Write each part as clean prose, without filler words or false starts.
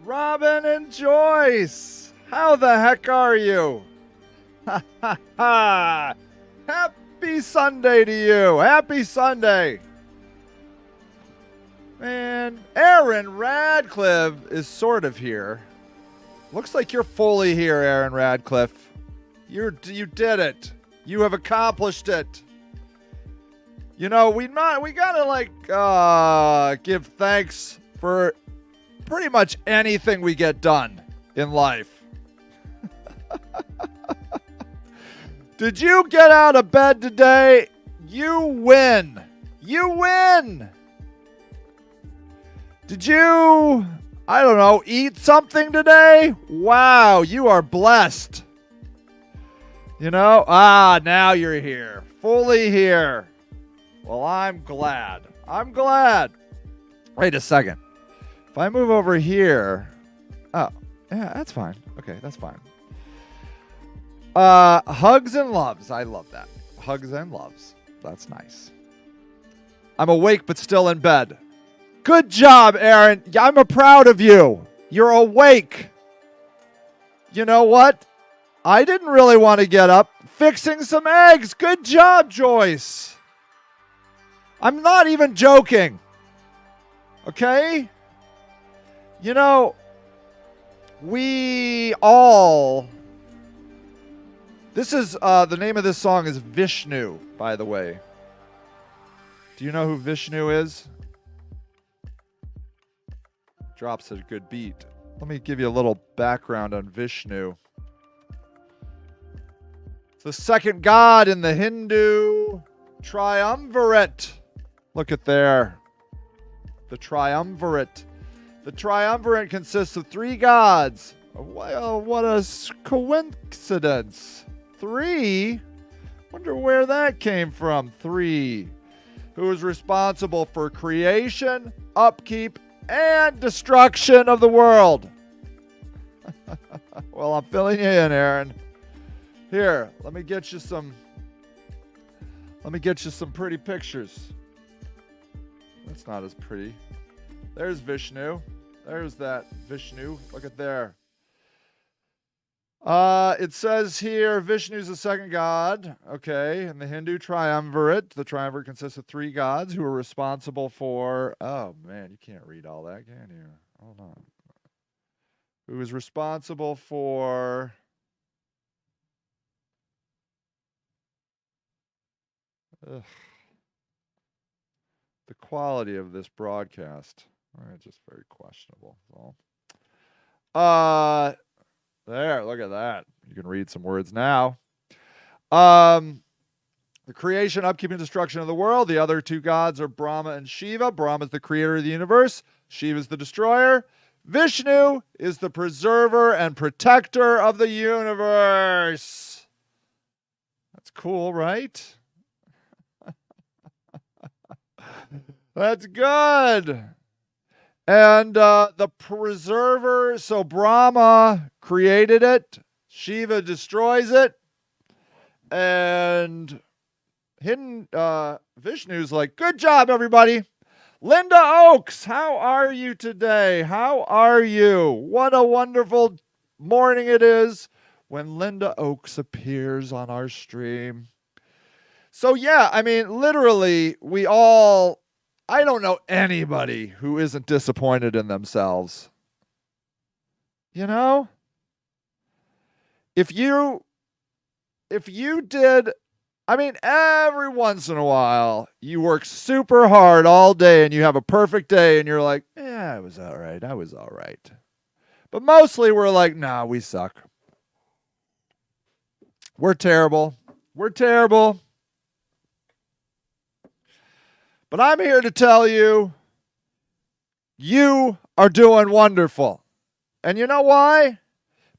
Robin and Joyce, how the heck are you? Ha ha ha! Happy Sunday to you! Happy Sunday! Man, Aaron Radcliffe is sort of here. Looks like you're fully here, Aaron Radcliffe. You did it. You have accomplished it. You know, we gotta give thanks for pretty much anything we get done in life. Did you get out of bed today? You win. You win. Did you, I don't know, eat something today? Wow, you are blessed. You know, now you're here. Fully here. Well, I'm glad. I'm glad. Wait a second. If I move over here. Oh, yeah, that's fine. Okay, that's fine. Hugs and loves. I love that. Hugs and loves. That's nice. I'm awake but still in bed. Good job, Aaron. I'm proud of you. You're awake. You know what? I didn't really want to get up. Fixing some eggs. Good job, Joyce. I'm not even joking. Okay? You know, we all... This is, the name of this song is Vishnu, by the way. Do you know who Vishnu is? Drops a good beat. Let me give you a little background on Vishnu. It's the second god in the Hindu triumvirate. Look at there. The triumvirate. The triumvirate consists of three gods. Well, what a coincidence. Three? Wonder where that came from. Three. Who is responsible for creation, upkeep, and destruction of the world. Well, I'm filling you in, Aaron. Here, let me get you some pretty pictures. That's not as pretty. There's Vishnu. There's that Vishnu. Look at there. It says here Vishnu's the second god. Okay, in the Hindu triumvirate. The triumvirate consists of three gods who are responsible for... Oh, man, you can't read all that, can you? Hold on. Who is responsible for... Ugh. The quality of this broadcast. Just very questionable. There, look at that. You can read some words now. The creation, upkeep, and destruction of the world. The other two gods are Brahma and Shiva. Brahma is the creator of the universe. Shiva is the destroyer. Vishnu is the preserver and protector of the universe. That's cool, right? That's good. And the preserver, so Brahma created it. Shiva destroys it. And Vishnu's like, good job, everybody. Linda Oaks, how are you today? How are you? What a wonderful morning it is when Linda Oaks appears on our stream. So, yeah, I mean, literally, I don't know anybody who isn't disappointed in themselves. You know? If you did, I mean, every once in a while, you work super hard all day and you have a perfect day and you're like, yeah, I was all right. But mostly we're like, nah, we suck. We're terrible. But I'm here to tell you, you are doing wonderful. And you know why?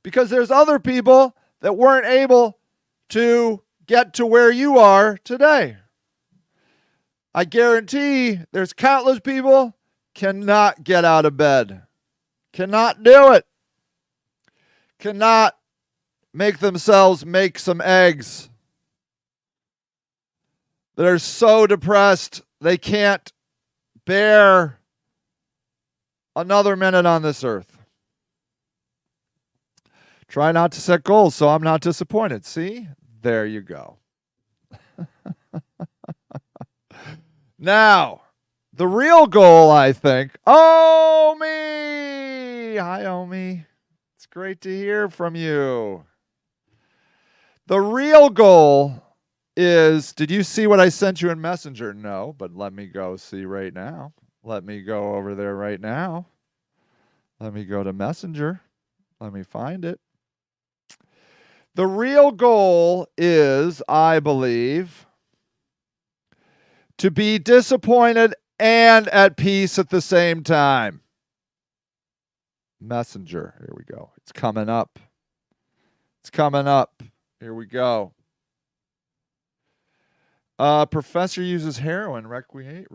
Because there's other people that weren't able to get to where you are today. I guarantee there's countless people cannot get out of bed. Cannot do it. Cannot make themselves make some eggs. They're so depressed they can't bear another minute on this earth. Try not to set goals so I'm not disappointed. See? There you go. Now, the real goal, I think. Omi! Hi, Omi. It's great to hear from you. The real goal is, did you see what I sent you in Messenger? No, but let me go see right now. Let me go over there right now. Let me go to Messenger. Let me find it. The real goal is, I believe, to be disappointed and at peace at the same time. Messenger. Here we go. It's coming up. It's coming up. Here we go. Professor uses heroin. Recreate.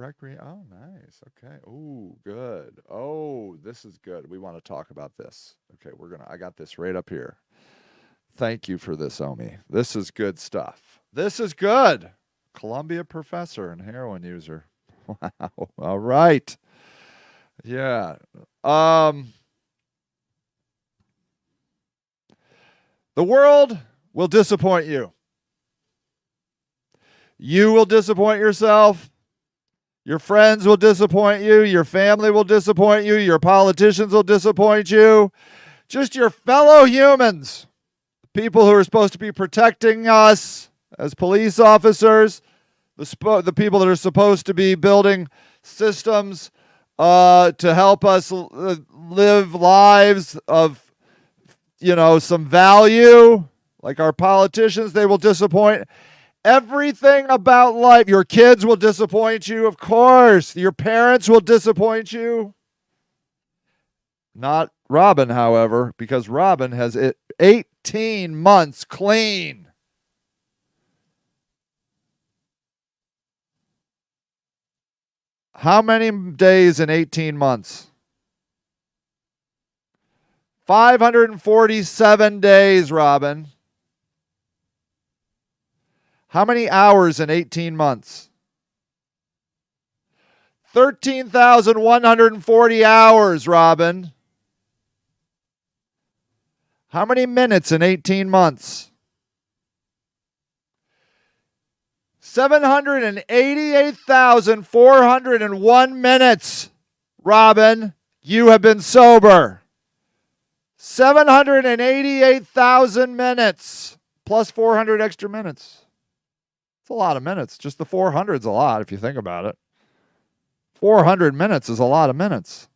Oh, nice. Okay. Oh, good. Oh, this is good. We want to talk about this. Okay, I got this right up here. Thank you for this, Omi. This is good stuff. This is good. Columbia professor and heroin user. Wow. All right. Yeah. The world will disappoint you. You will disappoint yourself. Your friends will disappoint you. Your family will disappoint you. Your politicians will disappoint you. Just your fellow humans, people who are supposed to be protecting us as police officers, the people that are supposed to be building systems to help us live lives of, some value, like our politicians, they will disappoint. Everything about life. Your kids will disappoint you, of course. Your parents will disappoint you. Not Robin, however, because Robin has 18 months clean. How many days in 18 months? 547 days, Robin. How many hours in 18 months? 13,140 hours, Robin. How many minutes in 18 months? 788,401 minutes, Robin. You have been sober. 788,000 minutes plus 400 extra minutes. It's a lot of minutes. Just the 400's a lot if you think about it. 400 minutes is a lot of minutes.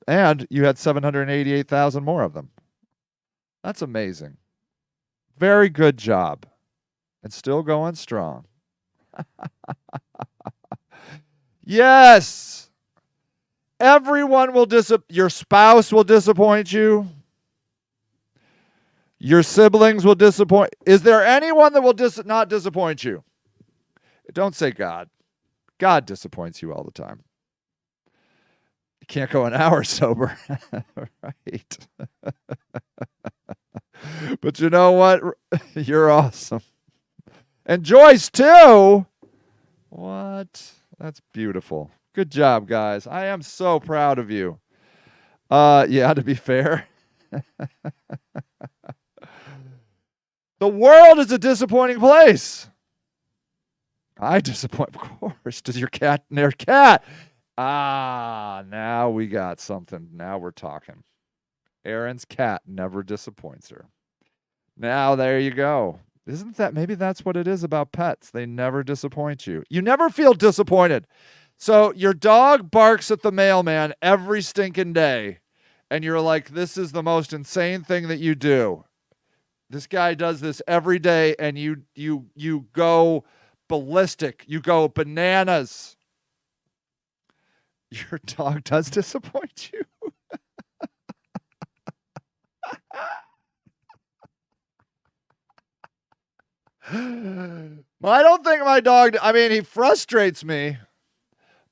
And you had 788,000 more of them. That's amazing. Very good job. And still going strong. Yes. Everyone will your spouse will disappoint you. Your siblings will disappoint. Is there anyone that will not disappoint you? Don't say God. God disappoints you all the time. You can't go an hour sober. Right. But you know what? You're awesome. And Joyce, too. What? That's beautiful. Good job, guys. I am so proud of you. Yeah, to be fair. The world is a disappointing place. I disappoint, of course. Does your cat and their cat? Now we got something. Now we're talking. Erin's cat never disappoints her. Now there you go. Maybe that's what it is about pets. They never disappoint you. You never feel disappointed. So your dog barks at the mailman every stinking day, and you're like, this is the most insane thing that you do. This guy does this every day, and you go ballistic. You go bananas. Your dog does disappoint you. Well, I don't think my dog, he frustrates me,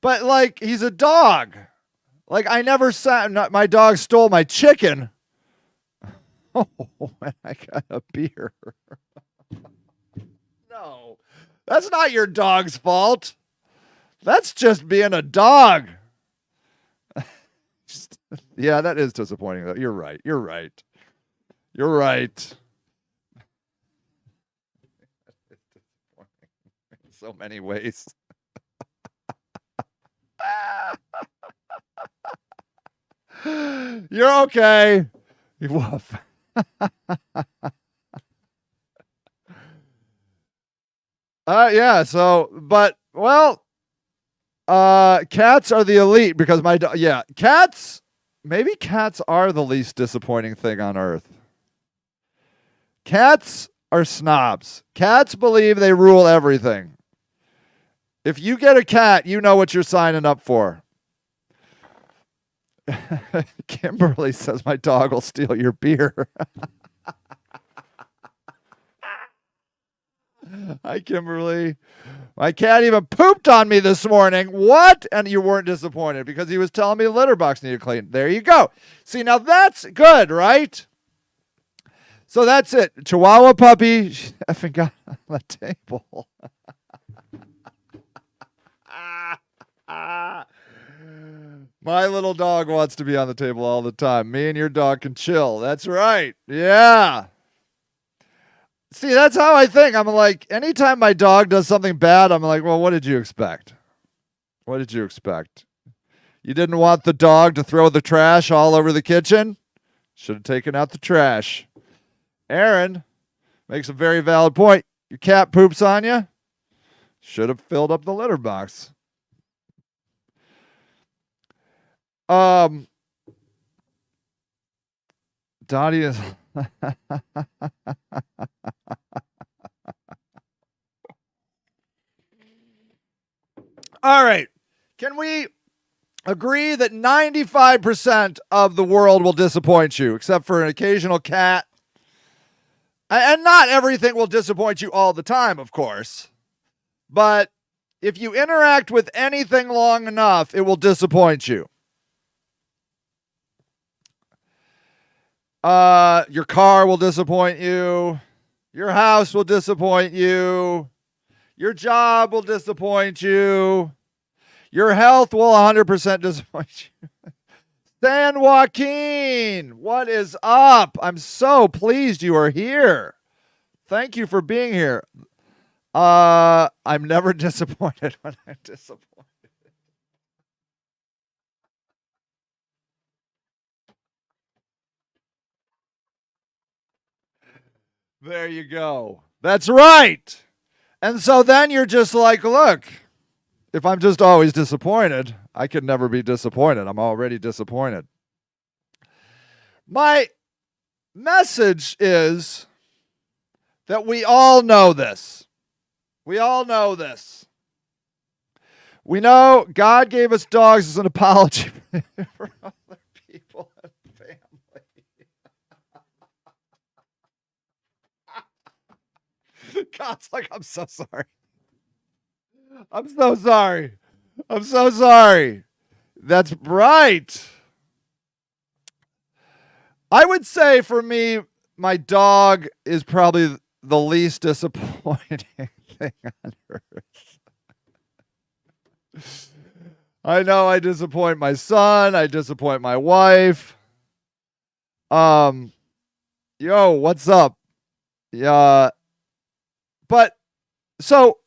but he's a dog. I never my dog stole my chicken. Oh, and I got a beer. No, that's not your dog's fault. That's just being a dog. Yeah, that is disappointing, though. You're right. You're right. In so many ways. You're okay. Woof. Yeah, so, but, well, cats are the elite because cats, maybe cats are the least disappointing thing on earth. Cats are snobs. Cats believe they rule everything. If you get a cat, you know what you're signing up for. Kimberly says my dog will steal your beer. Hi, Kimberly. My cat even pooped on me this morning. What? And you weren't disappointed because he was telling me the litter box needed clean. There you go. See, now that's good, right? So that's it. Chihuahua puppy. She effing got on the table. My little dog wants to be on the table all the time. Me and your dog can chill. That's right. Yeah. See, that's how I think. I'm like, anytime my dog does something bad, I'm like, well, what did you expect? What did you expect? You didn't want the dog to throw the trash all over the kitchen? Should have taken out the trash. Aaron makes a very valid point. Your cat poops on you? Should have filled up the litter box. Dottie is... All right. Can we agree that 95% of the world will disappoint you, except for an occasional cat? And not everything will disappoint you all the time, of course. But if you interact with anything long enough, it will disappoint you. Your car will disappoint you. Your house will disappoint you. Your job will disappoint you. Your health will 100% disappoint you. San Joaquin, what is up? I'm so pleased you are here. Thank you for being here. I'm never disappointed when I'm disappointed. There you go. That's right. And so then you're just like, look, if I'm just always disappointed, I could never be disappointed. I'm already disappointed. My message is that we all know this. We all know this. We know God gave us dogs as an apology for other people and family. God's like, I'm so sorry. I'm so sorry. I'm so sorry. That's right. I would say for me, my dog is probably the least disappointing thing on earth. I know I disappoint my son. I disappoint my wife. Yo, what's up? Yeah. But so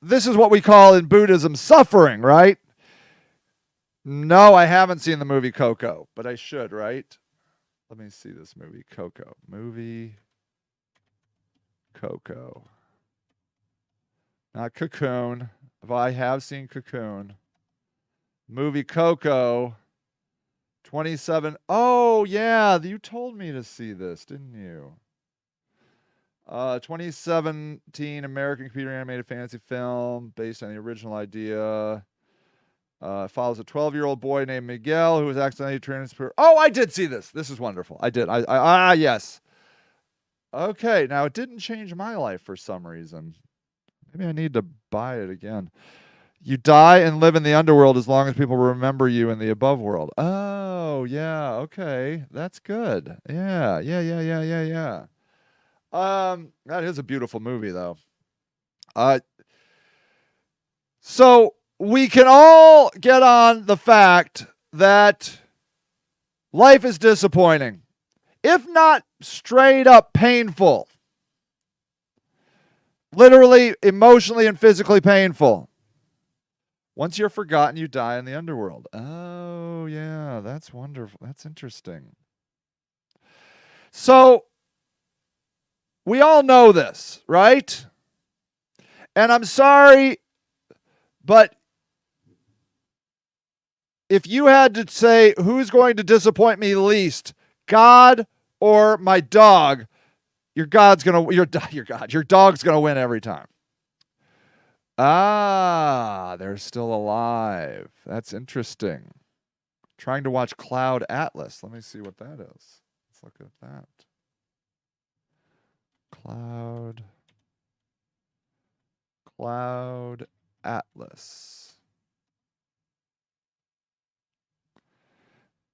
this is what we call in Buddhism suffering, right? No, I haven't seen the movie Coco, but I should, right? Let me see this movie, Coco. Movie Coco. Not Cocoon. But I have seen Cocoon. Movie Coco. 27. Oh, yeah. You told me to see this, didn't you? 2017 American computer animated fantasy film based on the original idea. Follows a 12-year-old boy named Miguel who was accidentally transported. Oh, I did see this. This is wonderful. I did. Yes. Okay, now it didn't change my life for some reason. Maybe I need to buy it again. You die and live in the underworld as long as people remember you in the above world. Oh, yeah. Okay, that's good. Yeah. That is a beautiful movie, though. So we can all get on the fact that life is disappointing. If not straight up painful. Literally, emotionally, and physically painful. Once you're forgotten, you die in the underworld. Oh, yeah, that's wonderful. That's interesting. So, we all know this, right? And I'm sorry, but if you had to say who's going to disappoint me least, God or my dog, your dog's gonna win every time. Ah, they're still alive. That's interesting. Trying to watch Cloud Atlas. Let me see what that is. Let's look at that. Cloud Atlas.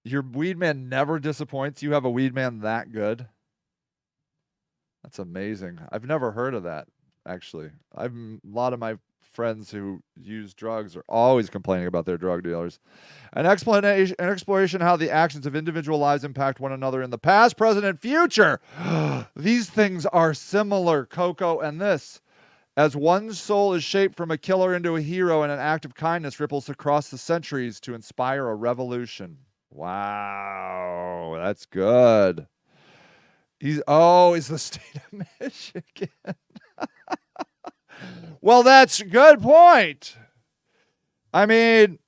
Your weed man never disappoints. You have a weed man that good? That's amazing. I've never heard of that, actually. A lot of my friends who use drugs are always complaining about their drug dealers. An exploration how the actions of individual lives impact one another in the past, present, and future. These things are similar, Coco, and this. As one soul is shaped from a killer into a hero, and an act of kindness ripples across the centuries to inspire a revolution. Wow, that's good. He's the state of Michigan. Well, that's a good point. I mean,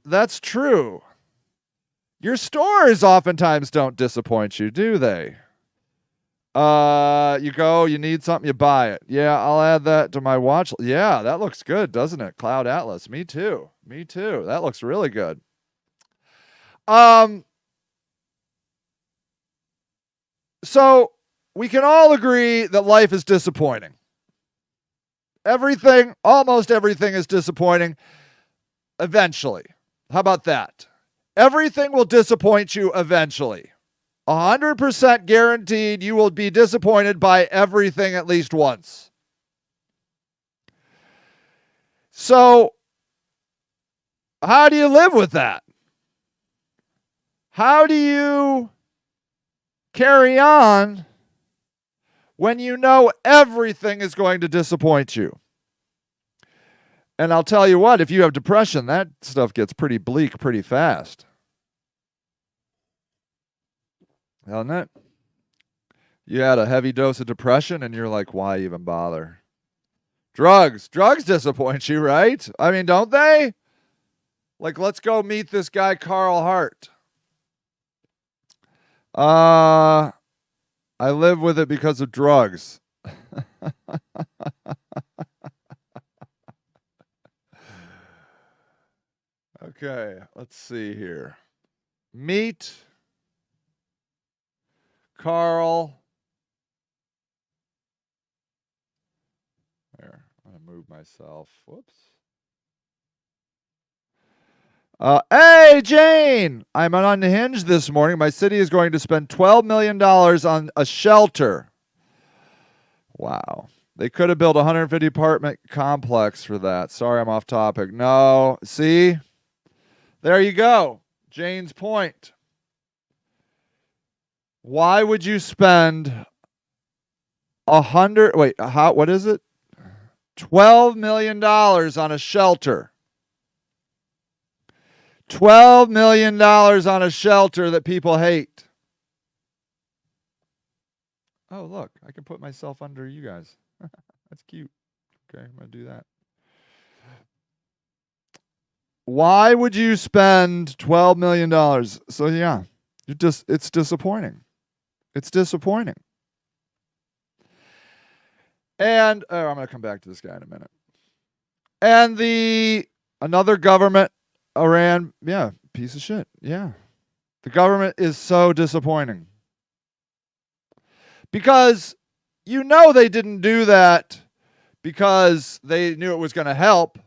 that's true. Your stores oftentimes don't disappoint you, do they? You go, you need something, you buy it. Yeah, I'll add that to my watch. Yeah, that looks good, doesn't it? Cloud Atlas. Me too. That looks really good. So we can all agree that life is disappointing. Almost everything is disappointing eventually. How about that? Everything will disappoint you eventually. 100% guaranteed you will be disappointed by everything at least once. So, how do you live with that? How do you carry on when you know everything is going to disappoint you? And I'll tell you what, if you have depression, that stuff gets pretty bleak pretty fast. Doesn't it? You had a heavy dose of depression and you're like, why even bother? Drugs disappoint you, right? I mean, don't they? Like, let's go meet this guy, Carl Hart. I live with it because of drugs. Okay, let's see here. Meet Carl. There, I'm going to move myself. Whoops. Hey, Jane! I'm unhinged this morning. My city is going to spend $12 million on a shelter. Wow. They could have built a 150 apartment complex for that. Sorry, I'm off topic. No. See? There you go. Jane's point. Why would you spend what is it? $12 million on a shelter. $12 million on a shelter that people hate. Oh, look, I can put myself under you guys. That's cute. Okay, I'm going to do that. Why would you spend $12 million? So, yeah, it's disappointing. It's disappointing. And I'm going to come back to this guy in a minute. And another government, Iran, yeah, piece of shit. Yeah. The government is so disappointing. Because they didn't do that because they knew it was going to help.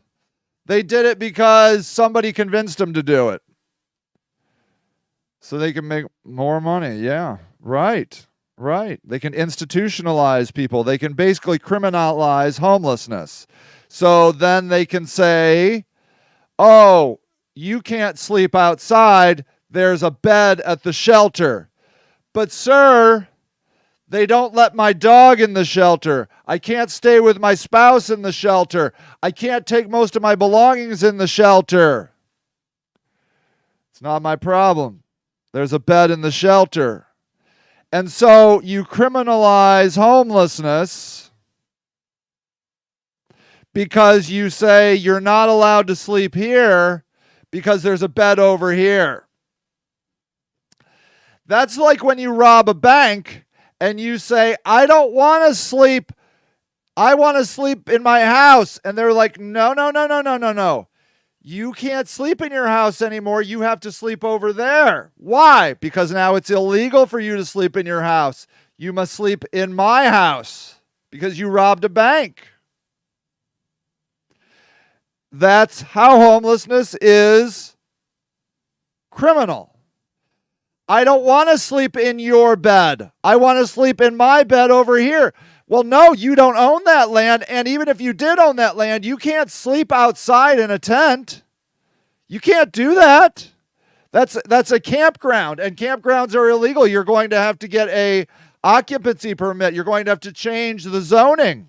They did it because somebody convinced them to do it. So they can make more money. Yeah, right. They can institutionalize people. They can basically criminalize homelessness. So then they can say, oh, you can't sleep outside. There's a bed at the shelter. But sir, they don't let my dog in the shelter. I can't stay with my spouse in the shelter. I can't take most of my belongings in the shelter. It's not my problem. There's a bed in the shelter. And so you criminalize homelessness because you say you're not allowed to sleep here because there's a bed over here. That's like when you rob a bank and you say, I don't want to sleep. I want to sleep in my house. And they're like, no, no, no, no, no, no, no. You can't sleep in your house anymore. You have to sleep over there. Why? Because now it's illegal for you to sleep in your house. You must sleep in my house because you robbed a bank. That's how homelessness is criminal. I don't want to sleep in your bed. I want to sleep in my bed over here. Well, no, you don't own that land. And even if you did own that land, you can't sleep outside in a tent. You can't do that. That's a campground, and campgrounds are illegal. You're going to have to get a occupancy permit. You're going to have to change the zoning.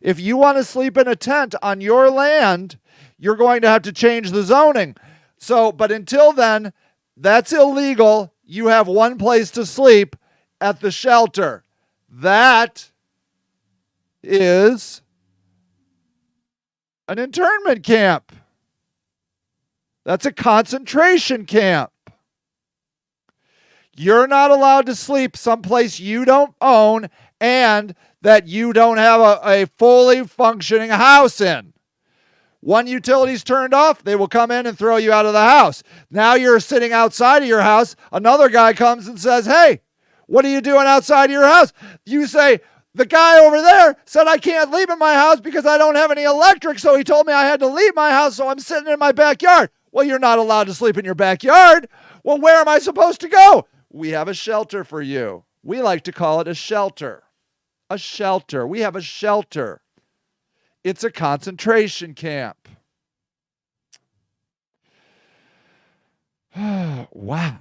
If you want to sleep in a tent on your land, you're going to have to change the zoning. So, but until then, that's illegal. You have one place to sleep at the shelter. That is an internment camp. That's a concentration camp. You're not allowed to sleep someplace you don't own and that you don't have a fully functioning house in. One utility's turned off, they will come in and throw you out of the house. Now you're sitting outside of your house. Another guy comes and says, hey, what are you doing outside of your house? You say, the guy over there said I can't leave in my house because I don't have any electric, so he told me I had to leave my house, so I'm sitting in my backyard. Well, you're not allowed to sleep in your backyard. Well, where am I supposed to go? We have a shelter for you. We like to call it a shelter. A shelter. We have a shelter. It's a concentration camp. Wow.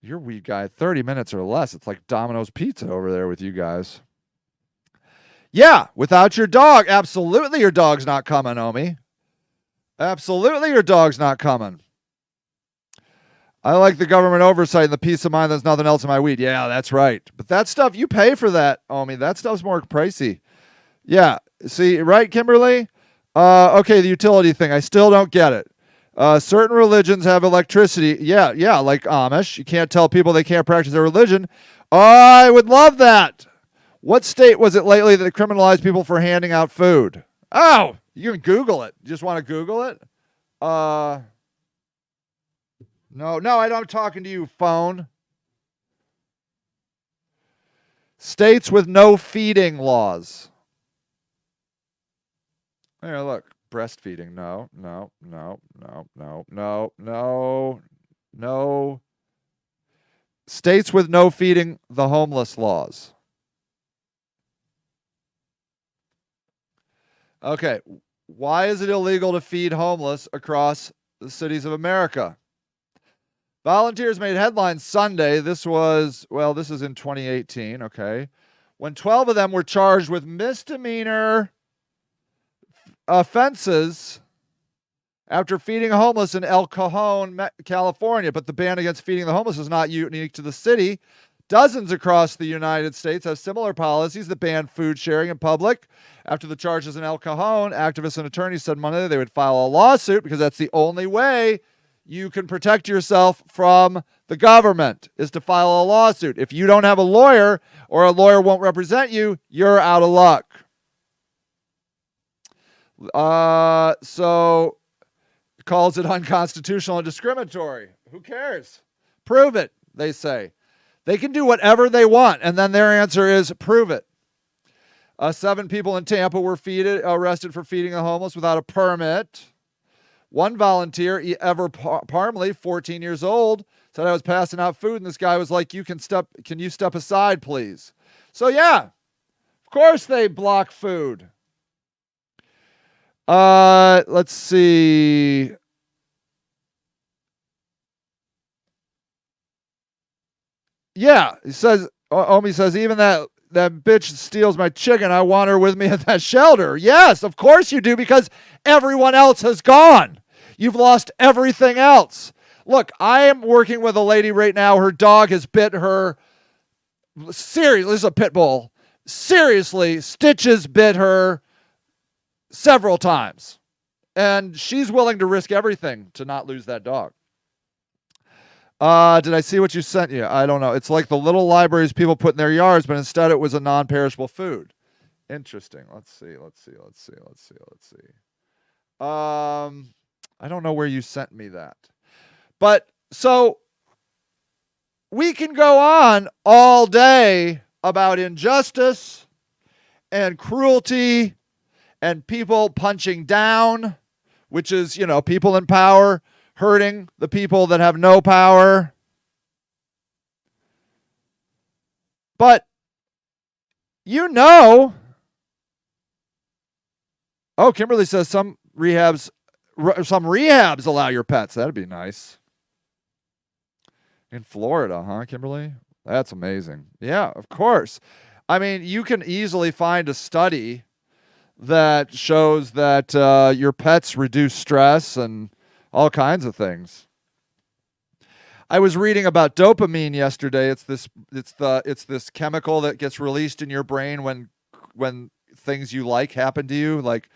You're weed guy. 30 minutes or less. It's like Domino's Pizza over there with you guys. Yeah, without your dog. Absolutely your dog's not coming, Omi. Absolutely your dog's not coming. I like the government oversight and the peace of mind. There's nothing else in my weed. Yeah, that's right. But that stuff, you pay for that, Omi. That stuff's more pricey. Yeah. See, right, Kimberly? Okay, the utility thing. I still don't get it. Certain religions have electricity. Yeah, like Amish. You can't tell people they can't practice their religion. I would love that. What state was it lately that criminalized people for handing out food? Oh, you can Google it. You just want to Google it? No, I'm talking to you, phone. States with no feeding laws. Here, look. Breastfeeding. No. States with no feeding the homeless laws. Okay. Why is it illegal to feed homeless across the cities of America? Volunteers made headlines Sunday. This is in 2018, okay, when 12 of them were charged with misdemeanor offenses after feeding homeless in El Cajon, California. But the ban against feeding the homeless is not unique to the city. Dozens across the United States have similar policies that ban food sharing in public. After the charges in El Cajon, activists and attorneys said Monday they would file a lawsuit because that's the only way you can protect yourself from the government, is to file a lawsuit. If you don't have a lawyer or a lawyer won't represent you, you're out of luck. So calls it unconstitutional and discriminatory. Who cares? Prove it, they say. They can do whatever they want, and then their answer is prove it. 7 people in Tampa were arrested for feeding the homeless without a permit. One volunteer, Ever Parmley, 14 years old, said I was passing out food, and this guy was like, can you step aside, please? So yeah, of course they block food. Let's see. Yeah, he says, Omi says, even that bitch steals my chicken. I want her with me at that shelter. Yes, of course you do, because everyone else has gone. You've lost everything else. Look, I am working with a lady right now. Her dog has bit her. Seriously, this is a pit bull. Seriously, stitches bit her several times. And she's willing to risk everything to not lose that dog. Did I see what you sent you? I don't know. It's like the little libraries people put in their yards, but instead it was a non-perishable food. Interesting. Let's see. I don't know where you sent me that. But so we can go on all day about injustice and cruelty and people punching down, which is, people in power hurting the people that have no power. But, oh, Kimberly says some rehabs allow your pets. That'd be nice. In Florida, huh, Kimberly? That's amazing. Yeah, of course. I mean, you can easily find a study that shows that your pets reduce stress and all kinds of things. I was reading about dopamine yesterday. It's this chemical that gets released in your brain when things you like happen to you, like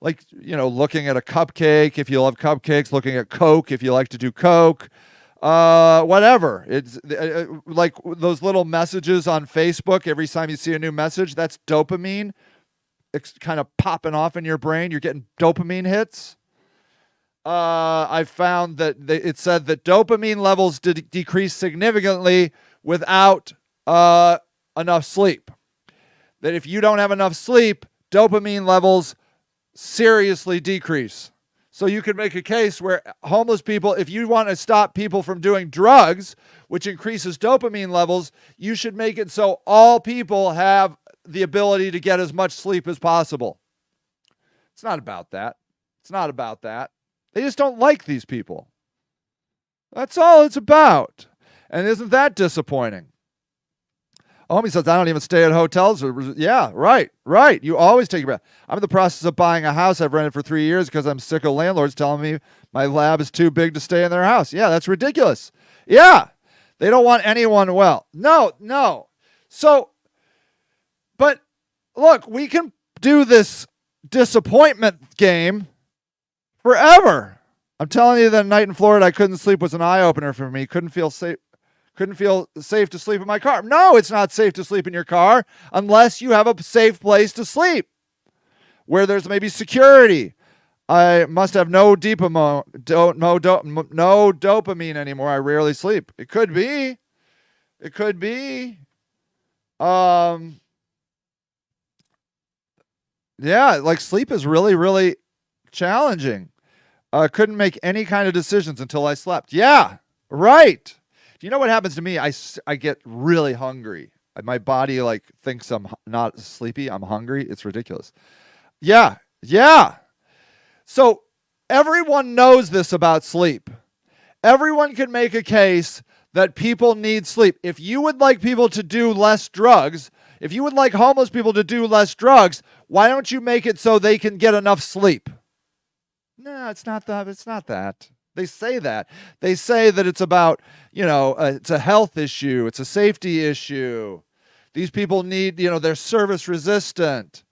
looking at a cupcake if you love cupcakes, looking at Coke if you like to do Coke, whatever. It's like those little messages on Facebook. Every time you see a new message, that's dopamine. It's kind of popping off in your brain. You're getting dopamine hits. I found that it said that dopamine levels decrease significantly without enough sleep. That if you don't have enough sleep, dopamine levels seriously decrease. So you could make a case where homeless people, if you want to stop people from doing drugs, which increases dopamine levels, you should make it so all people have the ability to get as much sleep as possible. It's not about that. They just don't like these people. That's all it's about. And isn't that disappointing? Homie says, I don't even stay at hotels. Yeah, right. You always take your breath. I'm in the process of buying a house I've rented for 3 years because I'm sick of landlords telling me my lab is too big to stay in their house. Yeah, that's ridiculous. Yeah, they don't want anyone well. No. So, but look, we can do this disappointment game forever. I'm telling you, that night in Florida I couldn't sleep was an eye-opener for me. Couldn't feel safe to sleep in my car. No, it's not safe to sleep in your car unless you have a safe place to sleep where there's maybe security. I must have no dopamine anymore. I rarely sleep. It could be. Yeah, like sleep is really, really challenging. Couldn't make any kind of decisions until I slept. Yeah, right. Do you know what happens to me? I get really hungry. My body thinks I'm not sleepy. I'm hungry. It's ridiculous. Yeah. So everyone knows this about sleep. Everyone can make a case that people need sleep. If you would like people to do less drugs, if you would like homeless people to do less drugs, why don't you make it so they can get enough sleep? No, it's not that. They say that. They say that it's about, it's a health issue. It's a safety issue. These people need, they're service resistant.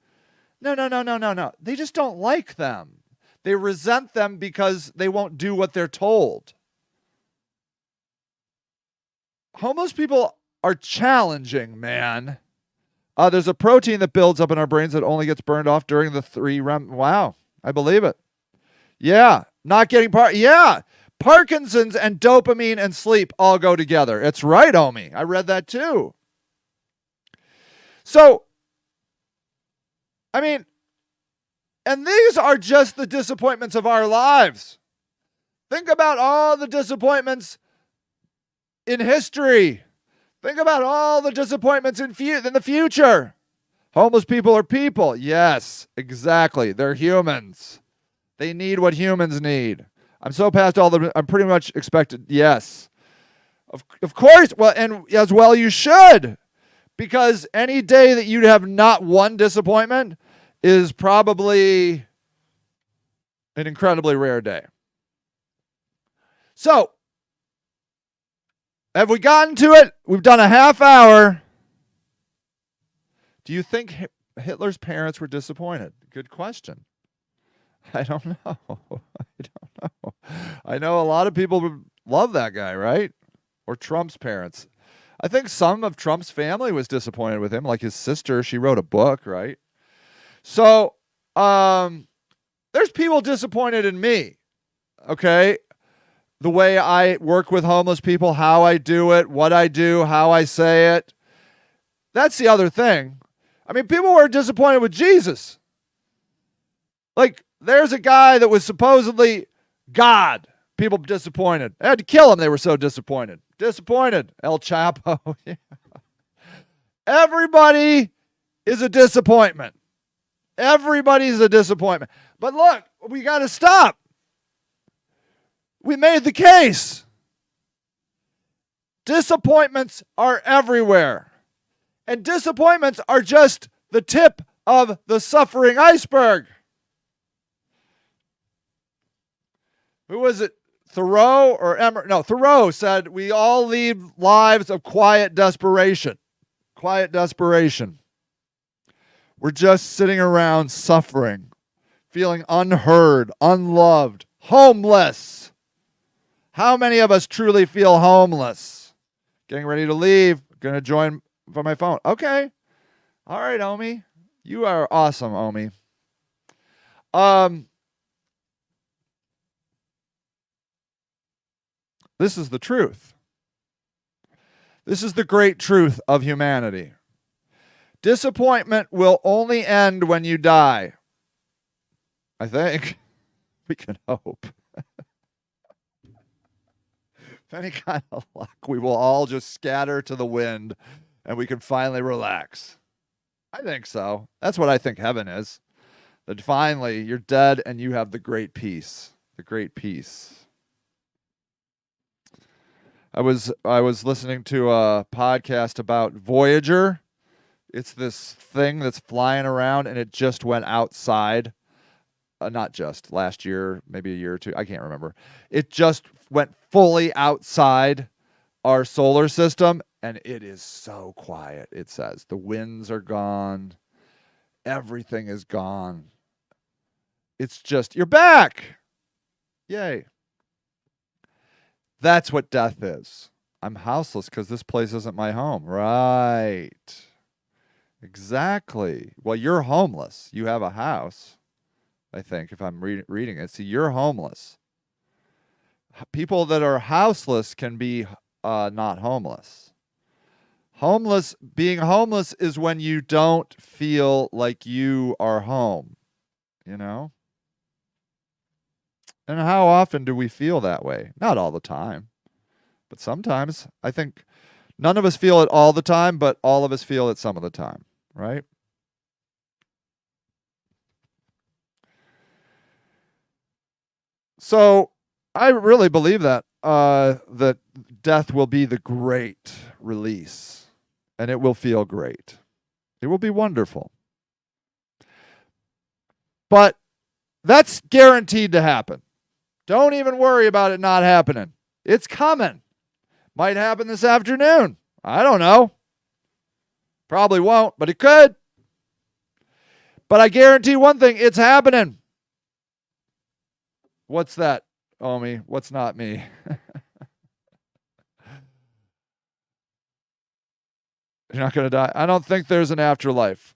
No. They just don't like them. They resent them because they won't do what they're told. Homeless people are challenging, man. There's a protein that builds up in our brains that only gets burned off during the 3 REM. Wow, I believe it. Yeah, not getting yeah. Parkinson's and dopamine and sleep all go together. It's right, Omi. I read that too. So, I mean, and these are just the disappointments of our lives. Think about all the disappointments in history. Think about all the disappointments in the future. Homeless people are people. Yes, exactly. They're humans. They need what humans need. I'm so past all the... I'm pretty much expected... Yes. Of course, well, and as well you should, because any day that you have not one disappointment is probably an incredibly rare day. So, have we gotten to it? We've done a half hour. Do you think Hitler's parents were disappointed? Good question. I don't know. I don't know. I know a lot of people would love that guy, right? Or Trump's parents. I think some of Trump's family was disappointed with him, like his sister. She wrote a book, right? So, there's people disappointed in me, okay? The way I work with homeless people, how I do it, what I do, how I say it. That's the other thing. I mean, people were disappointed with Jesus. Like, there's a guy that was supposedly God. People disappointed. They had to kill him. They were so disappointed. Disappointed. El Chapo. Yeah. Everybody is a disappointment. Everybody's a disappointment. But look, we got to stop. We made the case. Disappointments are everywhere. And disappointments are just the tip of the suffering iceberg. Who was it? Thoreau or Emerson? No, Thoreau said, we all lead lives of quiet desperation. Quiet desperation. We're just sitting around suffering, feeling unheard, unloved, homeless. How many of us truly feel homeless? Getting ready to leave. Going to join from my phone. Okay. All right, Omi. You are awesome, Omi. This is the truth. This is the great truth of humanity. Disappointment will only end when you die. I think. We can hope. With any kind of luck, we will all just scatter to the wind and we can finally relax. I think so. That's what I think heaven is. That finally you're dead and you have the great peace. The great peace. I was listening to a podcast about Voyager. It's this thing that's flying around, and it just went outside. Not just last year, maybe a year or two. I can't remember. It just went fully outside our solar system, and it is so quiet. It says the winds are gone. Everything is gone. It's just, you're back. Yay. That's what death is. I'm houseless because this place isn't my home. Right. Exactly. Well, you're homeless. You have a house, I think, if I'm reading it. See, you're homeless. People that are houseless can be not homeless. Being homeless is when you don't feel like you are home, you know? And how often do we feel that way? Not all the time, but sometimes. I think none of us feel it all the time, but all of us feel it some of the time, right? So I really believe that that death will be the great release, and it will feel great. It will be wonderful. But that's guaranteed to happen. Don't even worry about it not happening. It's coming. Might happen this afternoon. I don't know. Probably won't, but it could. But I guarantee one thing, it's happening. What's that, Omi? What's not me? You're not going to die? I don't think there's an afterlife.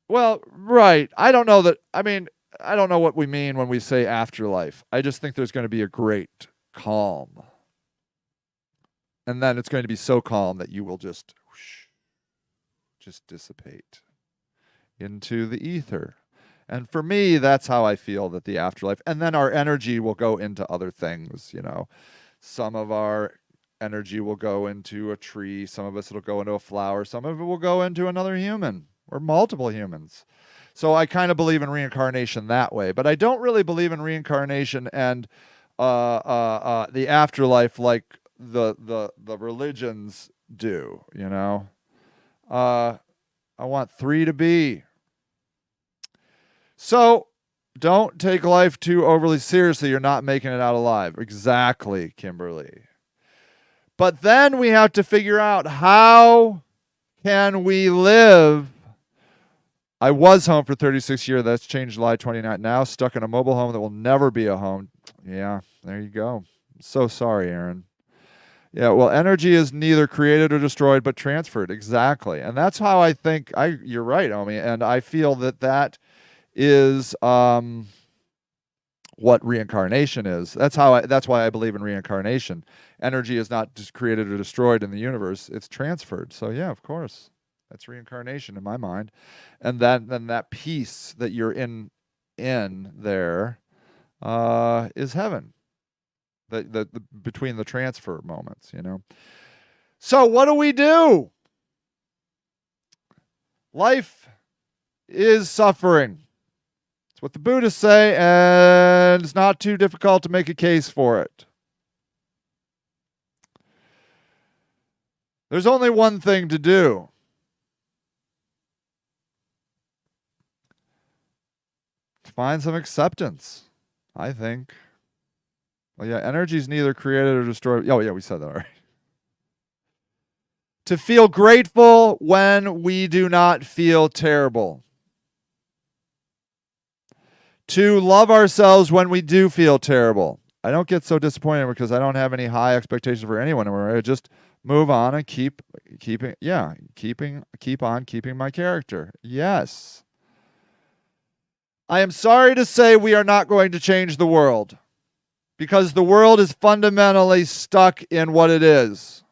Well, right. I don't know that. I mean, I don't know what we mean when we say afterlife. I just think there's going to be a great calm. And then it's going to be so calm that you will just dissipate into the ether. And for me, that's how I feel that the afterlife. And then our energy will go into other things, you know. Some of our energy will go into a tree. Some of us it'll go into a flower. Some of it will go into another human or multiple humans. So I kind of believe in reincarnation that way. But I don't really believe in reincarnation and the afterlife like the religions do, you know. I want 3 to be. So don't take life too overly seriously. You're not making it out alive. Exactly, Kimberly. But then we have to figure out, how can we live? I was home for 36 years. That's changed July 29th. Now stuck in a mobile home that will never be a home. Yeah, there you go. So sorry, Aaron. Yeah, well, energy is neither created or destroyed, but transferred. Exactly. And that's how I think, you're right, Omi. And I feel that is what reincarnation is. That's why I believe in reincarnation. Energy is not just created or destroyed in the universe. It's transferred. So yeah, of course. That's reincarnation in my mind. And then that peace that you're in there is heaven. The between the transfer moments, you know. So what do we do? Life is suffering. It's what the Buddhists say, and it's not too difficult to make a case for it. There's only one thing to do. Find some acceptance, I think. Well, yeah, energy is neither created or destroyed. Oh, yeah, we said that already. To feel grateful when we do not feel terrible. To love ourselves when we do feel terrible. I don't get so disappointed because I don't have any high expectations for anyone. I just move on and keep on keeping my character. Yes. I am sorry to say we are not going to change the world, because the world is fundamentally stuck in what it is.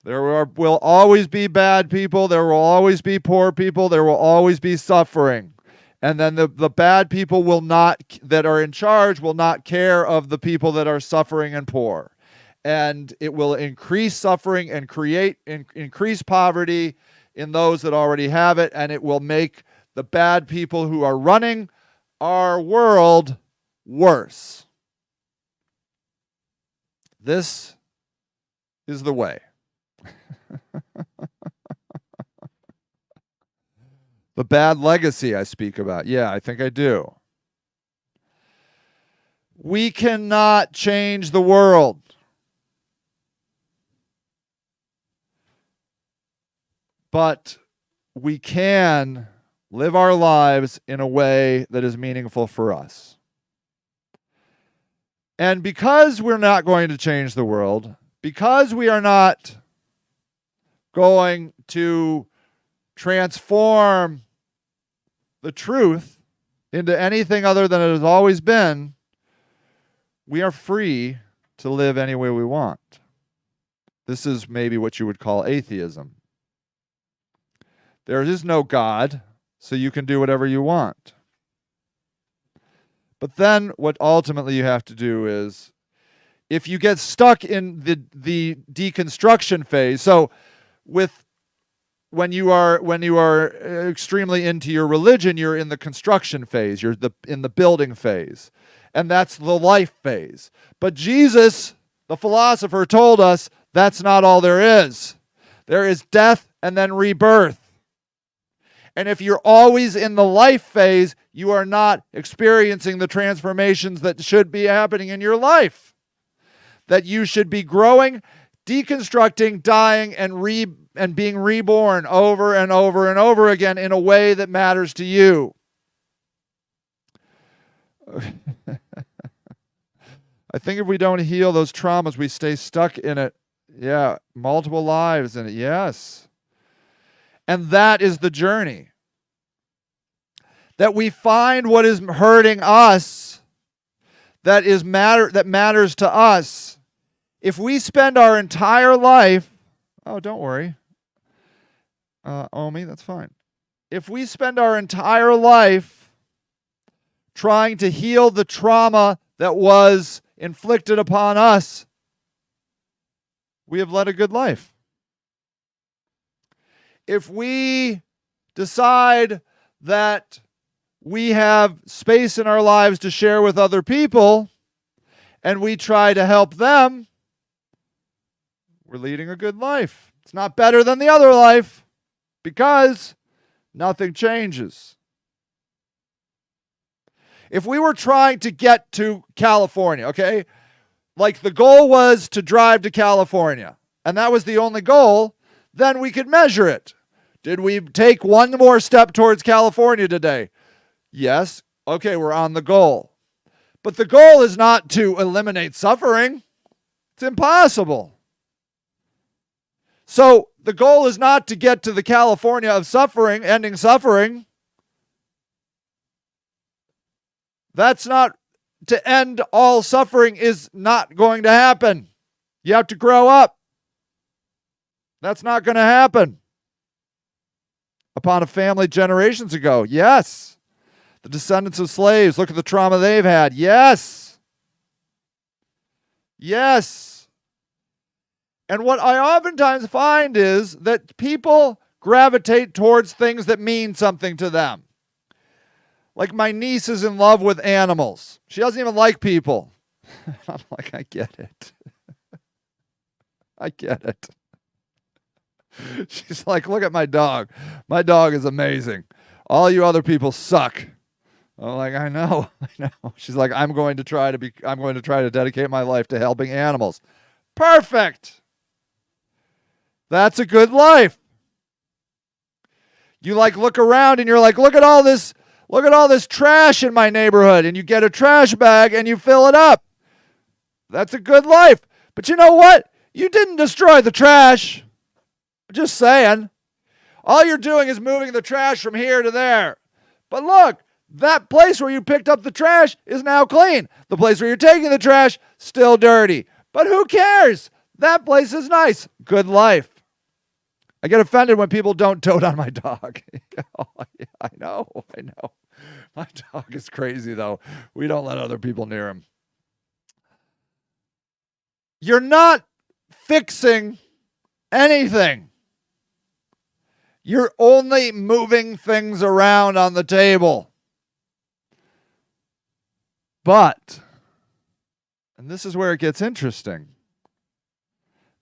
There will always be bad people. There will always be poor people. There will always be suffering. And then the bad people that are in charge will not care of the people that are suffering and poor. And it will increase suffering and increase poverty in those that already have it. And it will make the bad people who are running our world worse. This is the way. The bad legacy I speak about. Yeah, I think I do. We cannot change the world. But we can live our lives in a way that is meaningful for us. And because we're not going to change the world, because we are not going to transform the truth into anything other than it has always been, we are free to live any way we want. This is maybe what you would call atheism. There is no God, so you can do whatever you want. But then what ultimately you have to do is, if you get stuck in the deconstruction phase, so when you are extremely into your religion, you're in the construction phase, you're in the building phase, and that's the life phase. But Jesus, the philosopher, told us that's not all there is. There is death and then rebirth. And if you're always in the life phase, you are not experiencing the transformations that should be happening in your life. That you should be growing, deconstructing, dying, and being reborn over and over and over again in a way that matters to you. I think if we don't heal those traumas, we stay stuck in it. Yeah, multiple lives in it. Yes. And that is the journey. That we find what is hurting us, that matters to us. If we spend our entire life, oh, don't worry, Omi, that's fine. If we spend our entire life trying to heal the trauma that was inflicted upon us, we have led a good life. If we decide that we have space in our lives to share with other people, and we try to help them, we're leading a good life. It's not better than the other life because nothing changes. If we were trying to get to California, okay, like the goal was to drive to California, and that was the only goal, then we could measure it. Did we take one more step towards California today? Yes. Okay, we're on the goal. But the goal is not to eliminate suffering. It's impossible. So the goal is not to get to the California of suffering, ending suffering. That's not to end all suffering is not going to happen. You have to grow up. That's not going to happen. Upon a family generations ago, yes. The descendants of slaves, look at the trauma they've had. Yes. Yes. And what I oftentimes find is that people gravitate towards things that mean something to them. Like my niece is in love with animals. She doesn't even like people. I'm like, I get it. I get it. She's like, look at my dog. My dog is amazing. All you other people suck. I'm like, I know. She's like, I'm going to try to dedicate my life to helping animals. Perfect. That's a good life. You like look around and you're like, look at all this trash in my neighborhood, and you get a trash bag and you fill it up. That's a good life. But you know what? You didn't destroy the trash. Just saying. All you're doing is moving the trash from here to there. But look, that place where you picked up the trash is now clean. The place where you're taking the trash, still dirty. But who cares? That place is nice. Good life. I get offended when people don't dote on my dog. Oh, yeah, I know. My dog is crazy, though. We don't let other people near him. You're not fixing anything. You're only moving things around on the table. But, and this is where it gets interesting,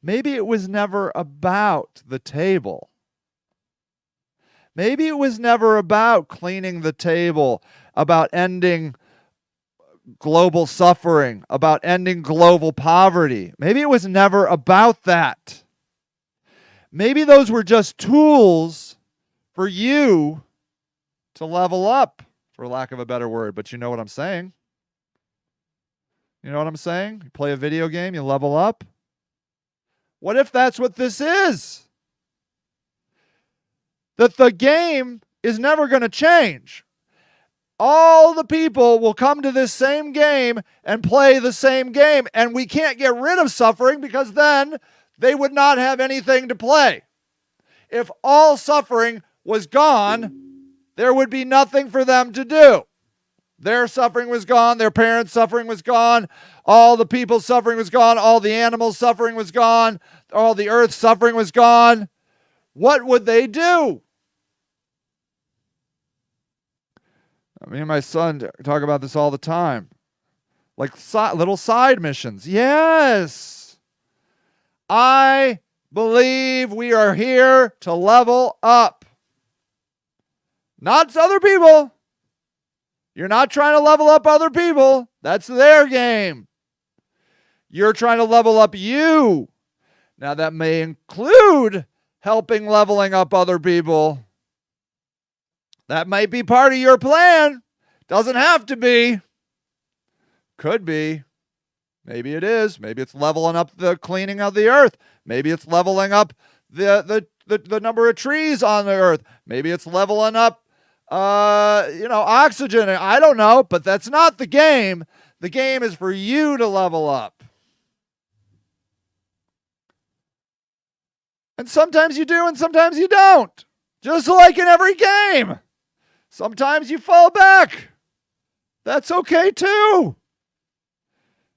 maybe it was never about the table. Maybe it was never about cleaning the table, about ending global suffering, about ending global poverty. Maybe it was never about that. Maybe those were just tools for you to level up, for lack of a better word, but you know what I'm saying. You know what I'm saying? You play a video game, you level up. What if that's what this is? That the game is never going to change. All the people will come to this same game and play the same game, and we can't get rid of suffering because then they would not have anything to play. If all suffering was gone, there would be nothing for them to do. Their suffering was gone. Their parents' suffering was gone. All the people's suffering was gone. All the animals' suffering was gone. All the earth's suffering was gone. What would they do? Me and my son talk about this all the time. Like little side missions. Yes. I believe we are here to level up. Not other people. You're not trying to level up other people. That's their game. You're trying to level up you. Now, that may include helping leveling up other people. That might be part of your plan. Doesn't have to be. Could be. Maybe it is. Maybe it's leveling up the cleaning of the earth. Maybe it's leveling up the number of trees on the earth. Maybe it's leveling up oxygen. I don't know, but that's not the game. The game is for you to level up. And sometimes you do and sometimes you don't. Just like in every game. Sometimes you fall back. That's okay too.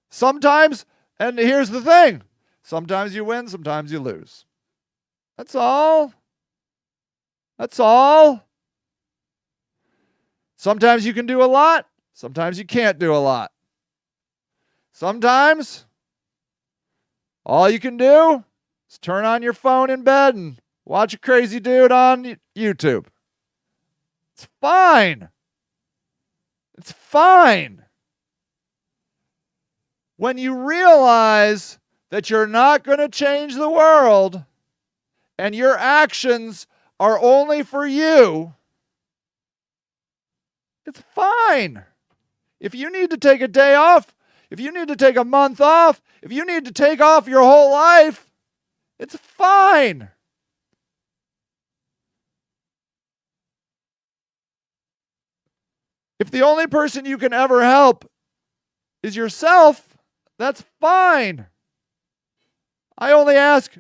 Sometimes, and here's the thing, sometimes you win, sometimes you lose. That's all. That's all. Sometimes you can do a lot. Sometimes you can't do a lot. Sometimes all you can do is turn on your phone in bed and watch a crazy dude on YouTube. It's fine. It's fine. When you realize that you're not going to change the world and your actions are only for you, it's fine. If you need to take a day off, if you need to take a month off, if you need to take off your whole life, it's fine. If the only person you can ever help is yourself, that's fine. I only ask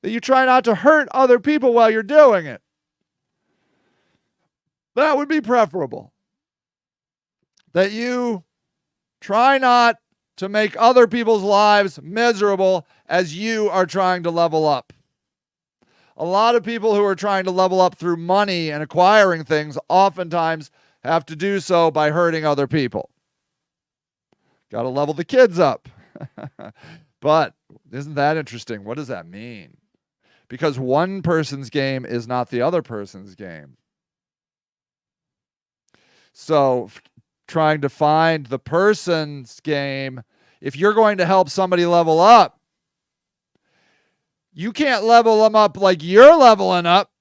that you try not to hurt other people while you're doing it. That would be preferable. That you try not to make other people's lives miserable as you are trying to level up. A lot of people who are trying to level up through money and acquiring things oftentimes have to do so by hurting other people. Got to level the kids up. But isn't that interesting? What does that mean? Because one person's game is not the other person's game. So trying to find the person's game, if you're going to help somebody level up, you can't level them up like you're leveling up.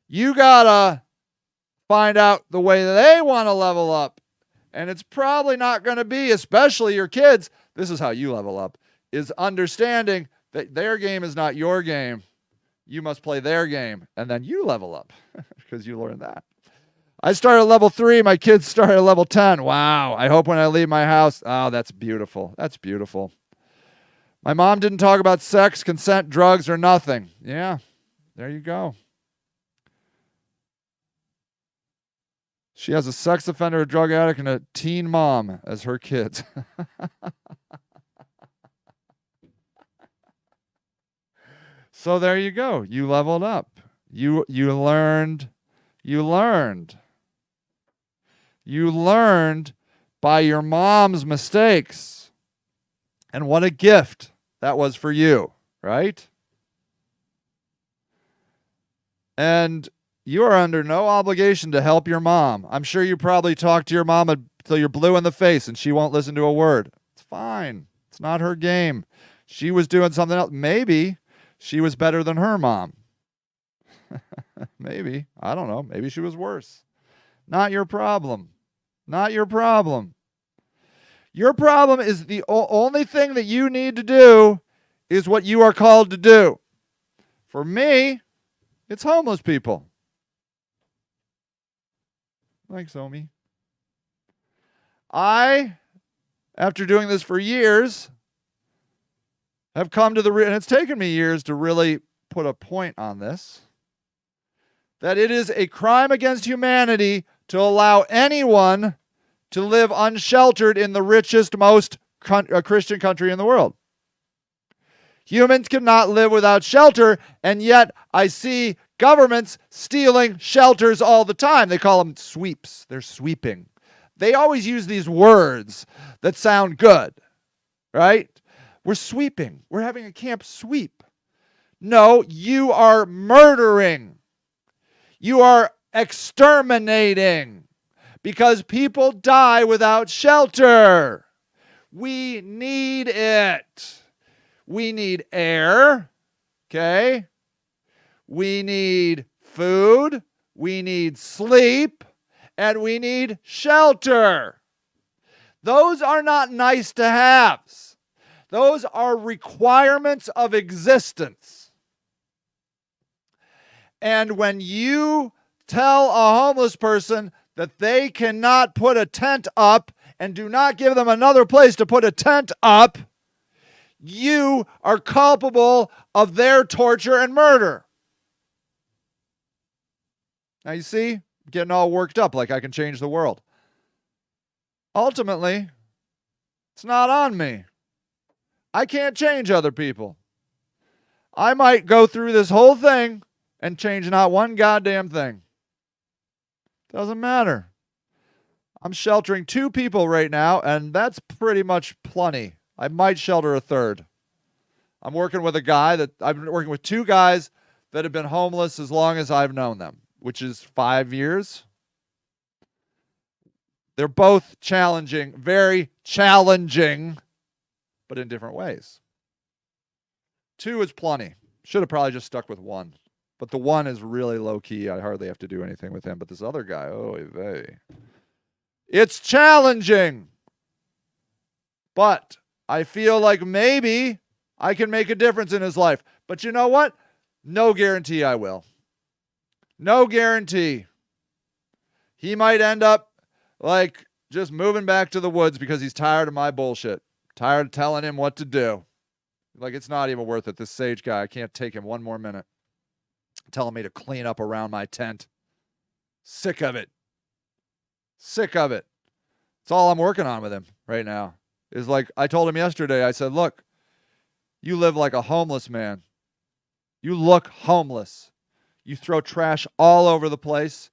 You got to find out the way they want to level up. And it's probably not going to be, especially your kids, this is how you level up, is understanding that their game is not your game. You must play their game, and then you level up because you learn that. I started at level 3. My kids started at level 10. Wow. I hope when I leave my house, oh, that's beautiful. That's beautiful. My mom didn't talk about sex, consent, drugs, or nothing. Yeah, there you go. She has a sex offender, a drug addict, and a teen mom as her kids. So there you go. You leveled up. You learned. You learned by your mom's mistakes. And what a gift that was for you, right? And you are under no obligation to help your mom. I'm sure you probably talked to your mom until you're blue in the face and she won't listen to a word. It's fine. It's not her game. She was doing something else. Maybe she was better than her mom. Maybe. I don't know. Maybe she was worse. Not your problem. Not your problem. Your problem is the only thing that you need to do is what you are called to do. For me, it's homeless people. Thanks, Omi. I, after doing this for years, have come to and it's taken me years to really put a point on this, that it is a crime against humanity to allow anyone to live unsheltered in the richest, most Christian country in the world. Humans cannot live without shelter, and yet I see governments stealing shelters all the time. They call them sweeps. They're sweeping. They always use these words that sound good, right? We're sweeping. We're having a camp sweep. No, you are murdering. You are exterminating because people die without shelter. We need it. We need air, okay? We need food. We need sleep. And we need shelter. Those are not nice to haves. Those are requirements of existence. And when you tell a homeless person that they cannot put a tent up and do not give them another place to put a tent up, you are culpable of their torture and murder. Now you see, I'm getting all worked up like I can change the world. Ultimately, it's not on me. I can't change other people. I might go through this whole thing and change not one goddamn thing. Doesn't matter. I'm sheltering 2 people right now, and that's pretty much plenty. I might shelter a third. I'm working with a guy that I've been working with 2 guys that have been homeless as long as I've known them, which is 5 years. They're both challenging, very challenging, but in different ways. 2 is plenty. Should have probably just stuck with 1. But the 1 is really low key. I hardly have to do anything with him. But this other guy, it's challenging. But I feel like maybe I can make a difference in his life. But you know what? No guarantee I will. No guarantee. He might end up like just moving back to the woods because he's tired of my bullshit. Tired of telling him what to do. Like, it's not even worth it. This Sage guy, I can't take him one more minute. Telling me to clean up around my tent. Sick of it. Sick of it. It's all I'm working on with him right now. Is like, I told him yesterday, I said, look, you live like a homeless man. You look homeless. You throw trash all over the place.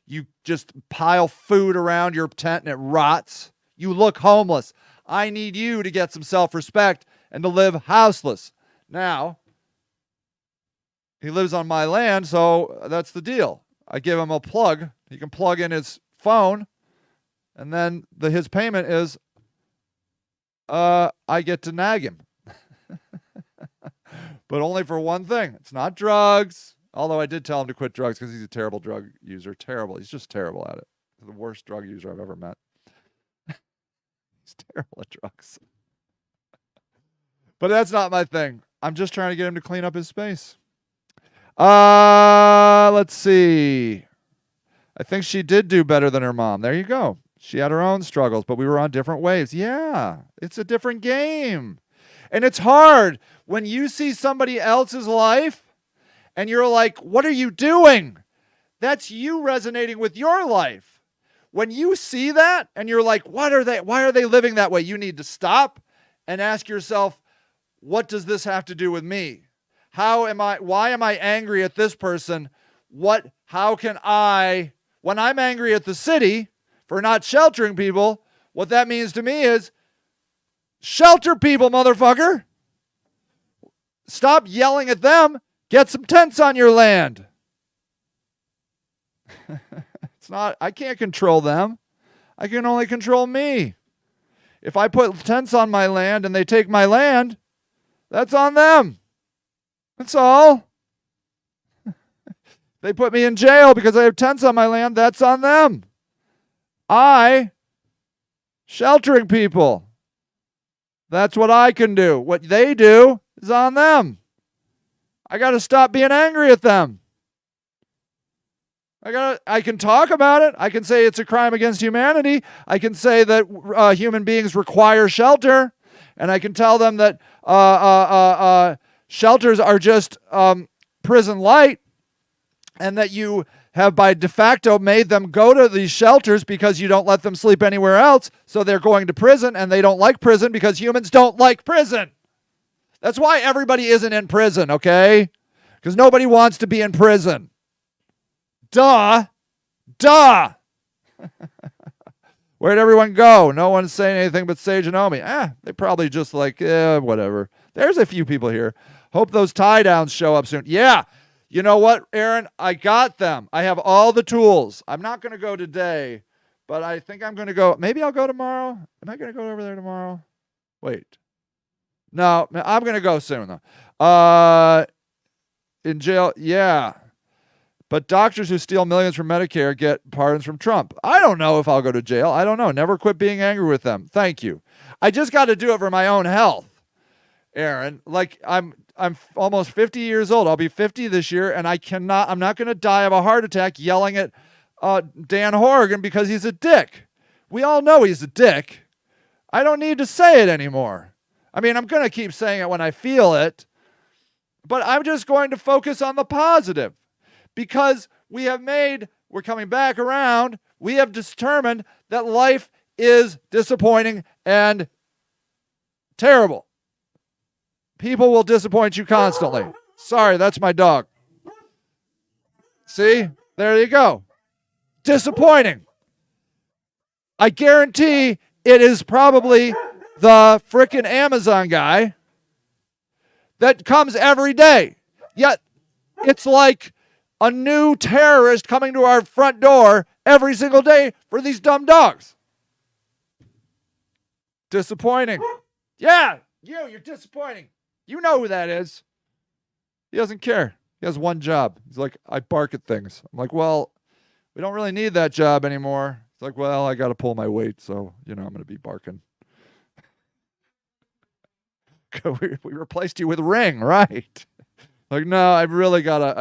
You just pile food around your tent and it rots. You look homeless. I need you to get some self-respect and to live houseless. Now, he lives on my land, so that's the deal. I give him a plug. He can plug in his phone, and then his payment is I get to nag him. But only for one thing. It's not drugs. Although I did tell him to quit drugs because he's a terrible drug user. Terrible. He's just terrible at it. He's the worst drug user I've ever met. He's terrible at drugs. But that's not my thing. I'm just trying to get him to clean up his space. Let's see. I think she did do better than her mom. There you go. She had her own struggles, but we were on different waves. Yeah, it's a different game. And it's hard when you see somebody else's life and you're like, what are you doing? That's you resonating with your life. When you see that and you're like, why are they living that way? You need to stop and ask yourself, what does this have to do with me? Why am I angry at this person? How can I, when I'm angry at the city for not sheltering people, what that means to me is shelter people, motherfucker. Stop yelling at them. Get some tents on your land. I can't control them. I can only control me. If I put tents on my land and they take my land, that's on them. That's all. They put me in jail because I have tents on my land. That's on them. Sheltering people. That's what I can do. What they do is on them. I got to stop being angry at them. I can talk about it. I can say it's a crime against humanity. I can say that human beings require shelter. And I can tell them that shelters are just prison light, and that you have by de facto made them go to these shelters because you don't let them sleep anywhere else. So they're going to prison, and they don't like prison because humans don't like prison. That's why everybody isn't in prison, okay? Because nobody wants to be in prison. Duh. Where'd everyone go? No one's saying anything but Sage and Omi. They probably just like, whatever. There's a few people here. Hope those tie downs show up soon. Yeah. You know what, Aaron? I got them. I have all the tools. I'm not going to go today, but I think I'm going to go. Maybe I'll go tomorrow. Am I going to go over there tomorrow? Wait. No, I'm going to go soon, though. In jail, yeah. But doctors who steal millions from Medicare get pardons from Trump. I don't know if I'll go to jail. I don't know. Never quit being angry with them. Thank you. I just got to do it for my own health, Aaron. Like, I'm almost 50 years old. I'll be 50 this year, and I'm not going to die of a heart attack yelling at Dan Horgan because he's a dick. We all know he's a dick. I don't need to say it anymore. I mean, I'm going to keep saying it when I feel it, but I'm just going to focus on the positive. Because we're coming back around, we have determined that life is disappointing and terrible. People will disappoint you constantly. Sorry, that's my dog. See? There you go. Disappointing. I guarantee it is probably the frickin' Amazon guy that comes every day. Yet it's like a new terrorist coming to our front door every single day for these dumb dogs. Disappointing. Yeah, you're disappointing. You know who that is. He doesn't care. He has one job. He's like, I bark at things. I'm like, well, we don't really need that job anymore. It's like, well, I got to pull my weight, so, I'm going to be barking. we replaced you with Ring, right? Like, no, I really got,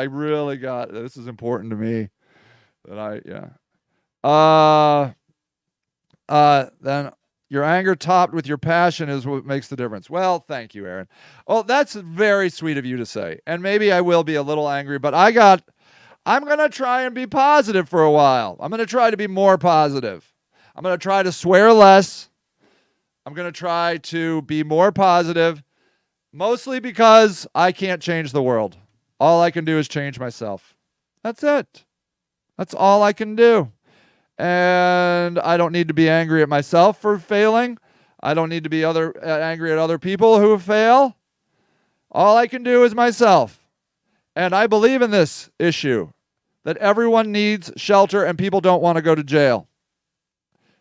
this is important to me. Then your anger topped with your passion is what makes the difference. Well, thank you, Aaron. Well, that's very sweet of you to say. And maybe I will be a little angry, but I'm going to try and be positive for a while. I'm going to try to be more positive. I'm going to try to swear less. I'm going to try to be more positive, mostly because I can't change the world. All I can do is change myself. That's it. That's all I can do. And I don't need to be angry at myself for failing. I don't need to be angry at other people who fail. All I can do is myself. And I believe in this issue, that everyone needs shelter and people don't want to go to jail.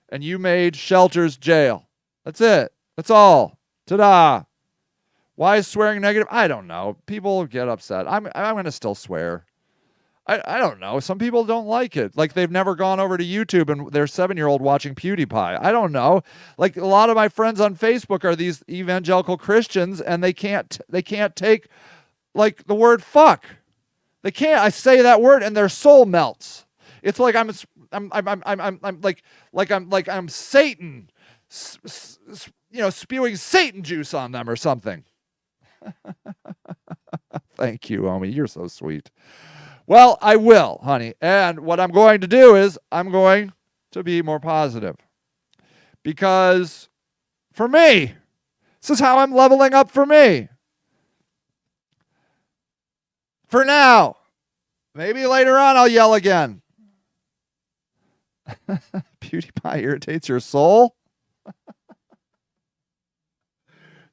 And you made shelters jail. That's it. That's all. Ta-da. Why is swearing negative? I don't know. People get upset. I'm going to still swear. I don't know. Some people don't like it. Like they've never gone over to YouTube and their 7-year-old watching PewDiePie. I don't know. Like a lot of my friends on Facebook are these evangelical Christians and they can't take like the word fuck. They can't. I say that word and their soul melts. It's like I'm Satan, spewing Satan juice on them or something. Thank you, Omi. You're so sweet. Well, I will, honey. And what I'm going to do is I'm going to be more positive. Because for me, this is how I'm leveling up for me. For now. Maybe later on I'll yell again. PewDiePie irritates your soul?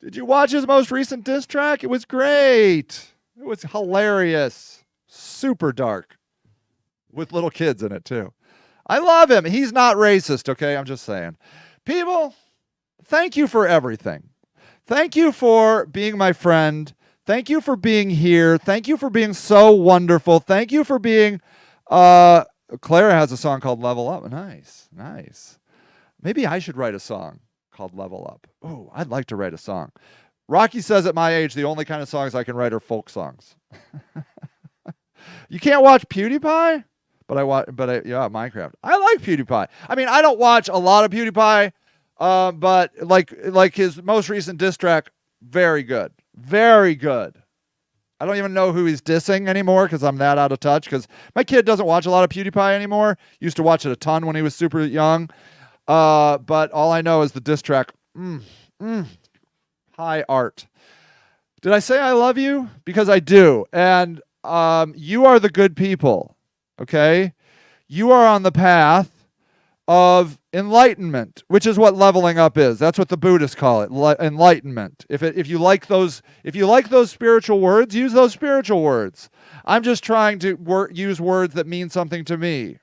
Did you watch his most recent diss track? It was great. It was hilarious. Super dark. With little kids in it, too. I love him. He's not racist, okay? I'm just saying. People, thank you for everything. Thank you for being my friend. Thank you for being here. Thank you for being so wonderful. Thank you for being... Clara has a song called Level Up. Nice, nice. Maybe I should write a song called Level Up. Oh, I'd like to write a song. Rocky says at my age, the only kind of songs I can write are folk songs. You can't watch PewDiePie? But Minecraft. I like PewDiePie. I mean, I don't watch a lot of PewDiePie, but like his most recent diss track, very good. Very good. I don't even know who he's dissing anymore because I'm that out of touch because my kid doesn't watch a lot of PewDiePie anymore. Used to watch it a ton when he was super young. But all I know is the diss track. High art. Did I say I love you? Because I do. And you are the good people. Okay? You are on the path of enlightenment, which is what leveling up is. That's what the Buddhists call it, enlightenment. If you like those spiritual words, use those spiritual words. I'm just trying to use words that mean something to me.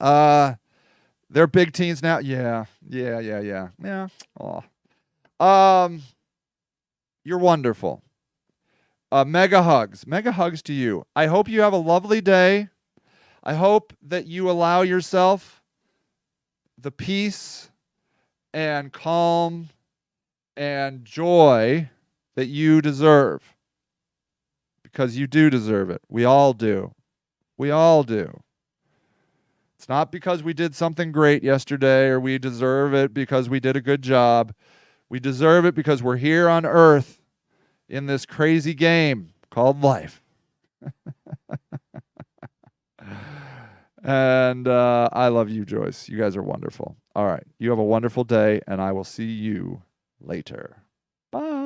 They're big teens now. Yeah. Oh. You're wonderful. Mega hugs to you. I hope you have a lovely day. I hope that you allow yourself the peace and calm and joy that you deserve. Because you do deserve it. We all do. We all do. It's not because we did something great yesterday or we deserve it because we did a good job. We deserve it because we're here on earth in this crazy game called life. And I love you, Joyce. You guys are wonderful. All right. You have a wonderful day, and I will see you later. Bye.